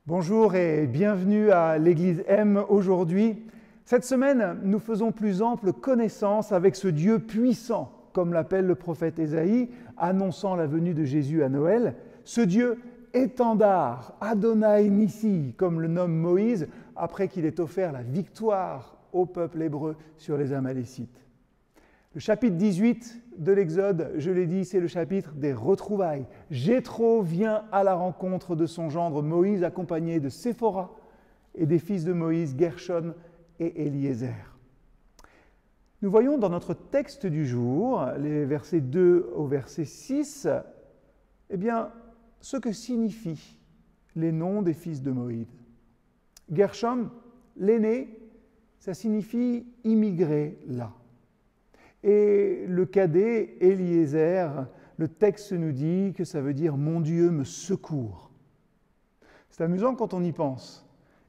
Bonjour et bienvenue à l'Église M aujourd'hui. Cette semaine, nous faisons plus ample connaissance avec ce Dieu puissant, comme l'appelle le prophète Ésaïe, annonçant la venue de Jésus à Noël. Ce Dieu étendard, Adonai Nissi, comme le nomme Moïse, après qu'il ait offert la victoire au peuple hébreu sur les Amalécites. Le chapitre 18 de l'Exode, je l'ai dit, c'est le chapitre des retrouvailles. Jéthro vient à la rencontre de son gendre Moïse, accompagné de Séphora et des fils de Moïse, Gershon et Éliézer. Nous voyons dans notre texte du jour, les versets 2 au verset 6, ce que signifient les noms des fils de Moïse. Gershom, l'aîné, ça signifie « immigré là ». Et le cadet, Éliézer, le texte nous dit que ça veut dire « Mon Dieu me secourt ». C'est amusant quand on y pense.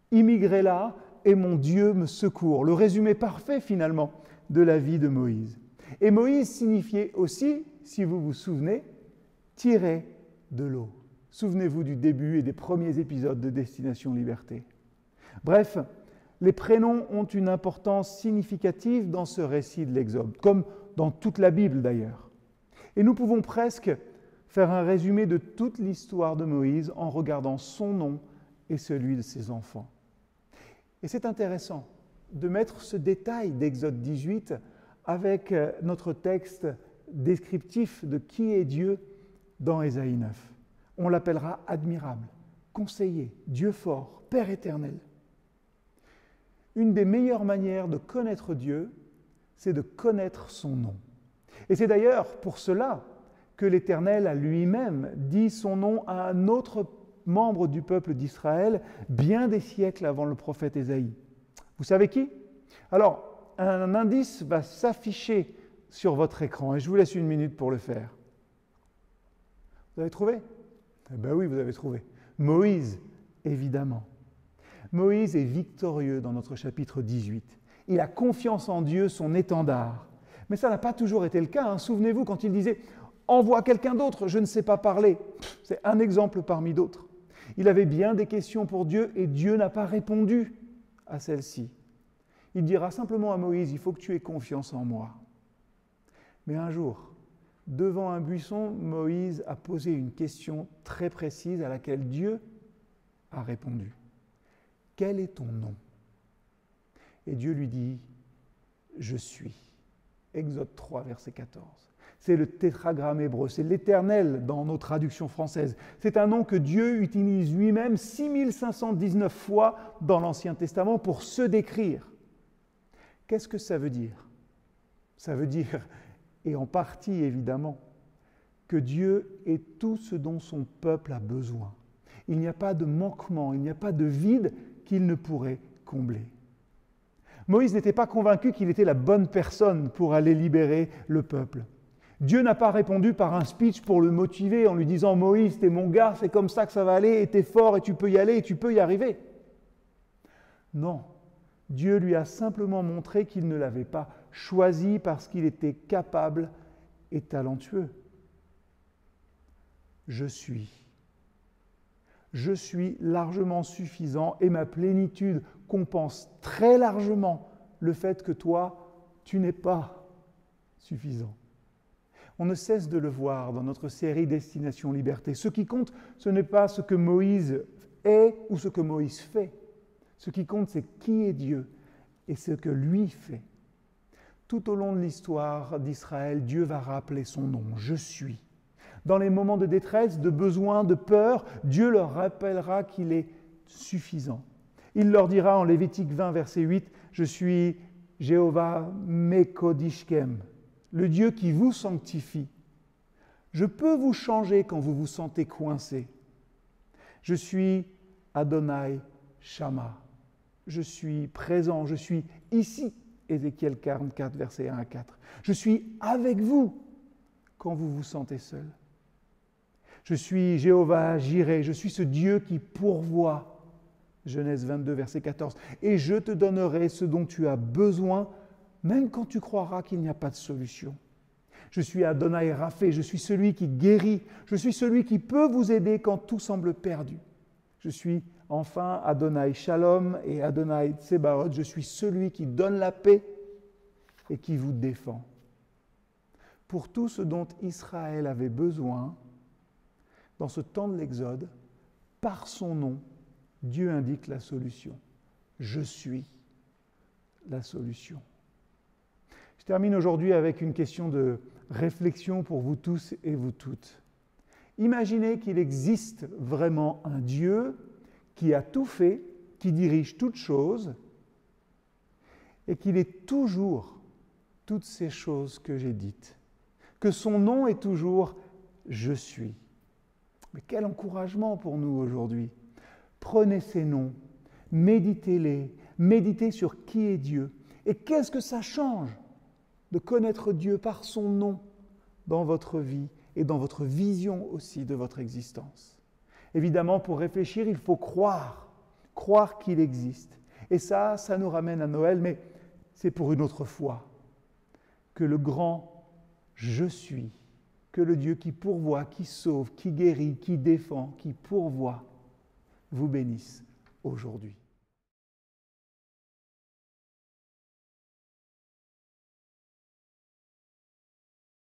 Immigré là et mon Dieu me secourt. Le résumé parfait finalement de la vie de Moïse. Et Moïse signifiait aussi, si vous vous souvenez, tirer de l'eau. Souvenez-vous du début et des premiers épisodes de Destination Liberté. Bref, les prénoms ont une importance significative dans ce récit de l'Exode, comme dans toute la Bible d'ailleurs. Et nous pouvons presque faire un résumé de toute l'histoire de Moïse en regardant son nom et celui de ses enfants. Et c'est intéressant de mettre ce détail d'Exode 18 avec notre texte descriptif de qui est Dieu dans Ésaïe 9. On l'appellera admirable, conseiller, Dieu fort, Père éternel. Une des meilleures manières de connaître Dieu, c'est de connaître son nom. Et c'est d'ailleurs pour cela que l'Éternel a lui-même dit son nom à un autre membre du peuple d'Israël, bien des siècles avant le prophète Ésaïe. Vous savez qui? Alors, un indice va s'afficher sur votre écran et je vous laisse une minute pour le faire. Vous avez trouvé? Eh bien oui, vous avez trouvé. Moïse, évidemment. Moïse est victorieux dans notre chapitre 18. Il a confiance en Dieu, son étendard. Mais ça n'a pas toujours été le cas. Souvenez-vous quand il disait « Envoie quelqu'un d'autre, je ne sais pas parler ». C'est un exemple parmi d'autres. Il avait bien des questions pour Dieu et Dieu n'a pas répondu à celles-ci. Il dira simplement à Moïse « Il faut que tu aies confiance en moi ». Mais un jour, devant un buisson, Moïse a posé une question très précise à laquelle Dieu a répondu. Quel est ton nom? Et Dieu lui dit, je suis. Exode 3, verset 14. C'est le tétragramme hébreu, c'est l'Éternel dans nos traductions françaises. C'est un nom que Dieu utilise lui-même 6519 fois dans l'Ancien Testament pour se décrire. Qu'est-ce que ça veut dire? Ça veut dire, et en partie évidemment, que Dieu est tout ce dont son peuple a besoin. Il n'y a pas de manquement, il n'y a pas de vide qu'il ne pourrait combler. Moïse n'était pas convaincu qu'il était la bonne personne pour aller libérer le peuple. Dieu n'a pas répondu par un speech pour le motiver en lui disant « Moïse, t'es mon gars, c'est comme ça que ça va aller, et t'es fort, et tu peux y aller, et tu peux y arriver. » Non, Dieu lui a simplement montré qu'il ne l'avait pas choisi parce qu'il était capable et talentueux. Je suis largement suffisant et ma plénitude compense très largement le fait que toi, tu n'es pas suffisant. On ne cesse de le voir dans notre série Destination Liberté. Ce qui compte, ce n'est pas ce que Moïse est ou ce que Moïse fait. Ce qui compte, c'est qui est Dieu et ce que lui fait. Tout au long de l'histoire d'Israël, Dieu va rappeler son nom, je suis. Dans les moments de détresse, de besoin, de peur, Dieu leur rappellera qu'il est suffisant. Il leur dira en Lévitique 20, verset 8, « Je suis Jéhovah Mekodishkem, le Dieu qui vous sanctifie. Je peux vous changer quand vous vous sentez coincé. Je suis Adonai Shama. Je suis présent, je suis ici. » Ézéchiel 44, verset 1 à 4. « Je suis avec vous quand vous vous sentez seul. » Je suis Jéhovah Jireh, je suis ce Dieu qui pourvoit. Genèse 22, verset 14. Et je te donnerai ce dont tu as besoin, même quand tu croiras qu'il n'y a pas de solution. Je suis Adonai Raphé, je suis celui qui guérit, je suis celui qui peut vous aider quand tout semble perdu. Je suis enfin Adonai Shalom et Adonai Tsebaot, je suis celui qui donne la paix et qui vous défend. Pour tout ce dont Israël avait besoin, dans ce temps de l'Exode, par son nom, Dieu indique la solution. Je suis la solution. Je termine aujourd'hui avec une question de réflexion pour vous tous et vous toutes. Imaginez qu'il existe vraiment un Dieu qui a tout fait, qui dirige toutes choses, et qu'il est toujours toutes ces choses que j'ai dites, que son nom est toujours « Je suis ». Mais quel encouragement pour nous aujourd'hui. Prenez ces noms, méditez-les, méditez sur qui est Dieu. Et qu'est-ce que ça change de connaître Dieu par son nom dans votre vie et dans votre vision aussi de votre existence. Évidemment, pour réfléchir, il faut croire qu'il existe. Et ça nous ramène à Noël, mais c'est pour une autre fois. Que le grand « Je suis », que le Dieu qui pourvoit, qui sauve, qui guérit, qui défend, qui pourvoit, vous bénisse aujourd'hui.